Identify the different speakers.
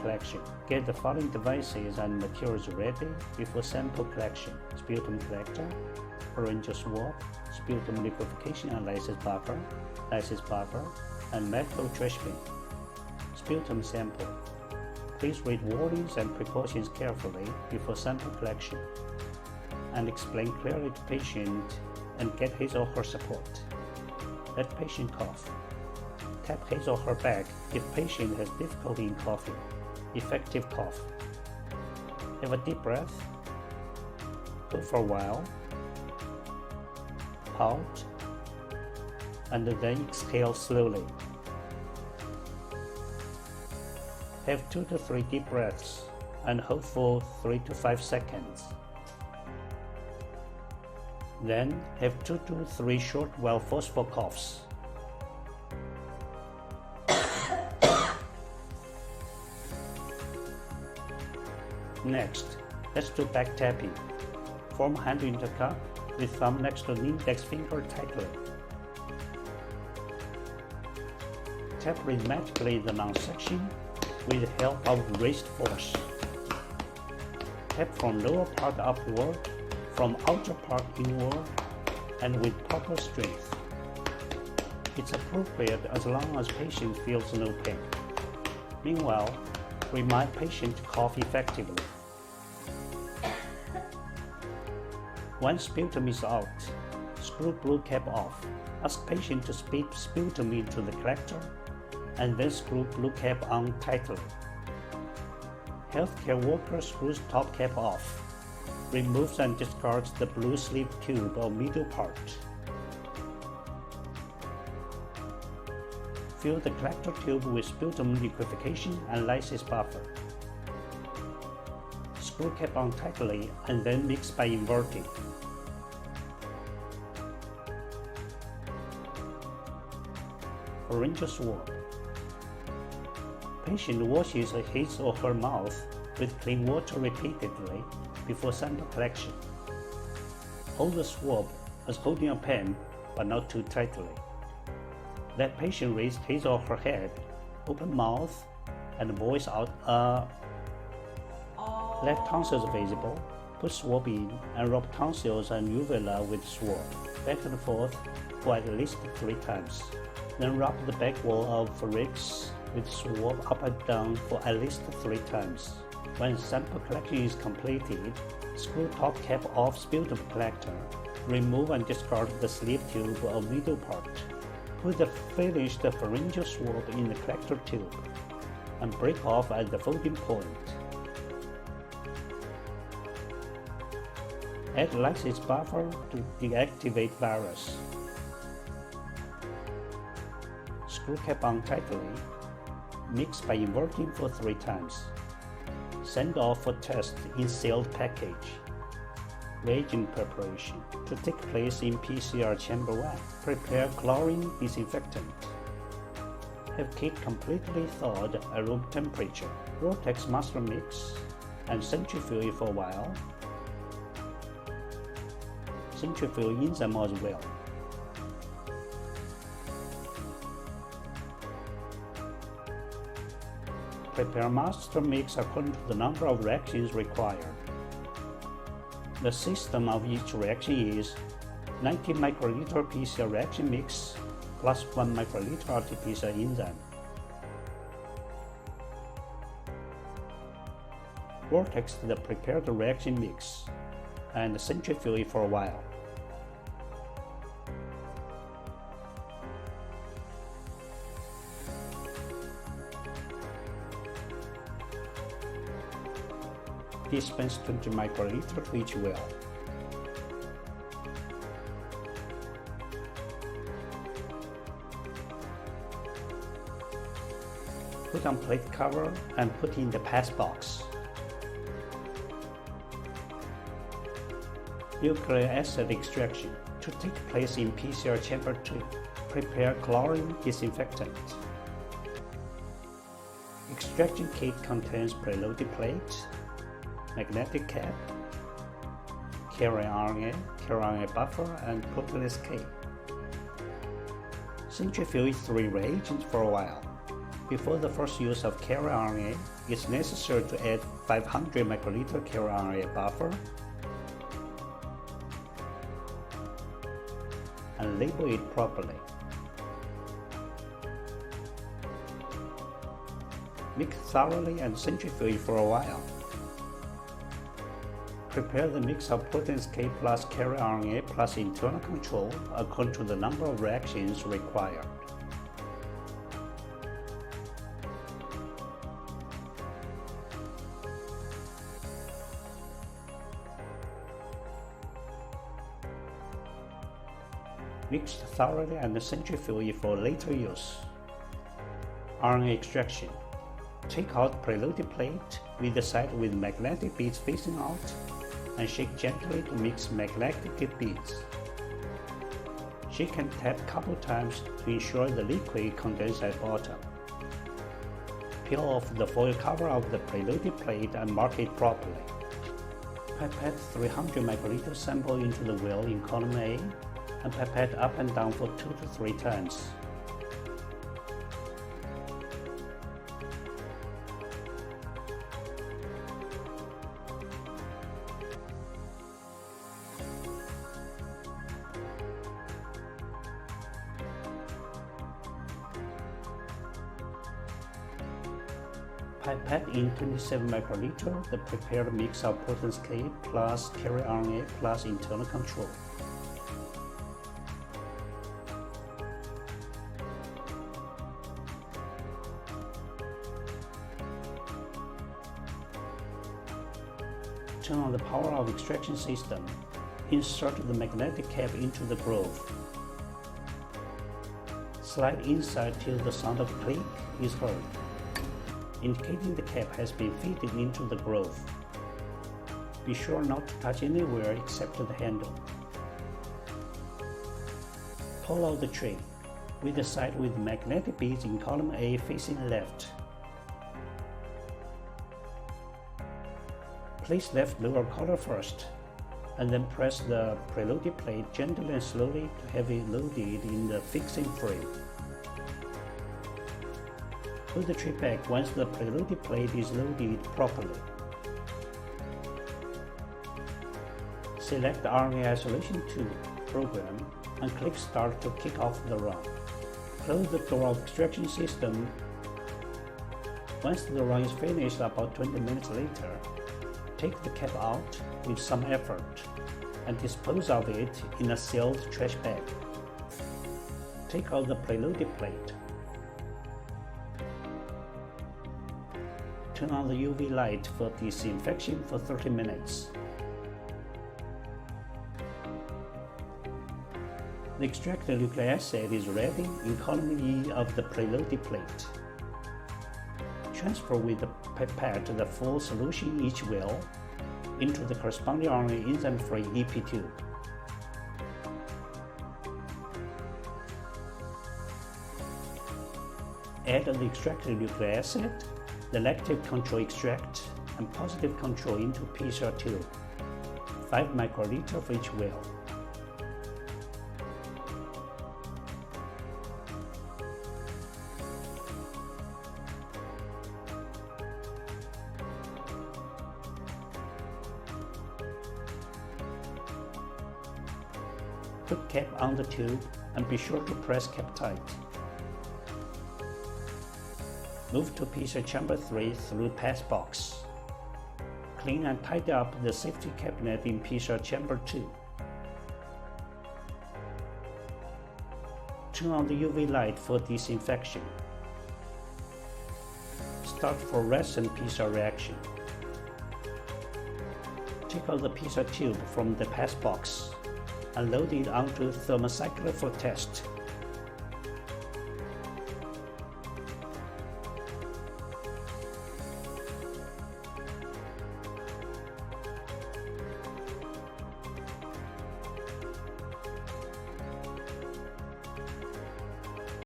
Speaker 1: collection. Get the following devices and materials ready before sample collection: sputum collector, pharyngeal swab, sputum liquefaction and lysis buffer, and medical trash bin. Sputum sample. Please read warnings and precautions carefully before sample collection, and explain clearly to patient and get his or her support. Let patient cough. Tap his or her back if patient has difficulty in coughing. Effective cough. Have a deep breath. Hold for a while. Halt. And then exhale slowly. Have 2 to 3 deep breaths and hold for 3 to 5 seconds. Then have 2 to 3 short while forceful coughs. Next, let's do back tapping. Form hand into cup with thumb next to index finger tightly. Tap rhythmically the long section with the help of wrist force. Tap from lower part upward, from outer part inward, and with proper strength. It's appropriate as long as patient feels no pain. Meanwhile, remind patient to cough effectively. Once sputum is out, screw blue cap off. Ask patient to spit sputum into the collector and then screw blue cap on tightly. Healthcare worker screws top cap off. Removes and discards the blue sleeve tube or middle part. Fill the collector tube with sputum liquefaction and lysis buffer. Screw cap on tightly and then mix by inverting. Pharyngeal swab. Patient washes his or her mouth with clean water repeatedly before sample collection. Hold the swab as holding a pen, but not too tightly. Let patient raise his or her head, open mouth, and voice out Let tonsils visible. Put swab in and rub tonsils and uvula with swab, back and forth for at least 3 times. Then rub the back wall of pharynx with swab up and down for at least 3 times. When sample collection is completed, screw top cap off sputum collector. Remove and discard the sleeve tube or middle part. Put the finished pharyngeal swab in the collector tube and break off at the folding point. Add lysis buffer to deactivate virus. Screw cap on tightly. Mix by inverting for 3 times. Send off for test in sealed package. Reagent preparation. To take place in PCR chamber 1, prepare chlorine disinfectant. Have kit completely thawed at room temperature. Vortex master mix and centrifuge for a while. Centrifuge enzyme as well. Prepare master mix according to the number of reactions required. The system of each reaction is 90 microliter PCR reaction mix plus 1 microliter RT-PCR enzyme. Vortex the prepared reaction mix and centrifuge for a while. Dispense 20 microliter to each well. Put on plate cover and put in the pass box. Nucleic acid extraction. To take place in PCR chamber 2, prepare chlorine disinfectant. Extraction kit contains preloaded plate, magnetic cap, carrier RNA buffer, and protease K. Centrifuge 3 reagents for a while. Before the first use of carrier RNA, it's necessary to add 500 microliter carrier RNA buffer and label it properly. Mix thoroughly and centrifuge for a while. Prepare the mix of protein K plus carrier RNA plus internal control according to the number of reactions required. Mix thoroughly and centrifuge for later use. RNA extraction. Take out preloaded plate with the side with magnetic beads facing out and shake gently to mix magnetic beads. Shake and tap couple times to ensure the liquid condenses at bottom. Peel off the foil cover of the preloaded plate and mark it properly. Pipette 300 microliter sample into the well in column A and pipette up and down for 2 to 3 times. Pipette in 27 microliter the prepared mix of protein K plus carrier RNA plus internal control. Turn on the power of extraction system. Insert the magnetic cap into the groove. Slide inside till the sound of click is heard, indicating the cap has been fitted into the groove. Be sure not to touch anywhere except the handle. Pull out the tray with the side with magnetic beads in column A facing left. Place left lower collar first, and then press the preloaded plate gently and slowly to have it loaded in the fixing frame. Put the tray back once the preloaded plate is loaded properly. Select the RNA isolation tube program and click Start to kick off the run. Close the door of extraction system. Once the run is finished about 20 minutes later, take the cap out with some effort and dispose of it in a sealed trash bag. Take out the preloaded plate. Turn on the UV light for disinfection for 30 minutes. The extracted nucleic acid is ready in column E of the preloaded plate. Transfer with the pipette the full solution in each well into the corresponding RNA enzyme-free EP tube. Add the extracted nucleic acid, the negative control extract, and positive control into PCR tube, 5 microliter for each well. Put cap on the tube and be sure to press cap tight. Move to PCR chamber 3 through pass box. Clean and tidy up the safety cabinet in PCR chamber 2. Turn on the UV light for disinfection. Start fluorescent PCR reaction. Take out the PCR tube from the pass box and load it onto thermocycler for test.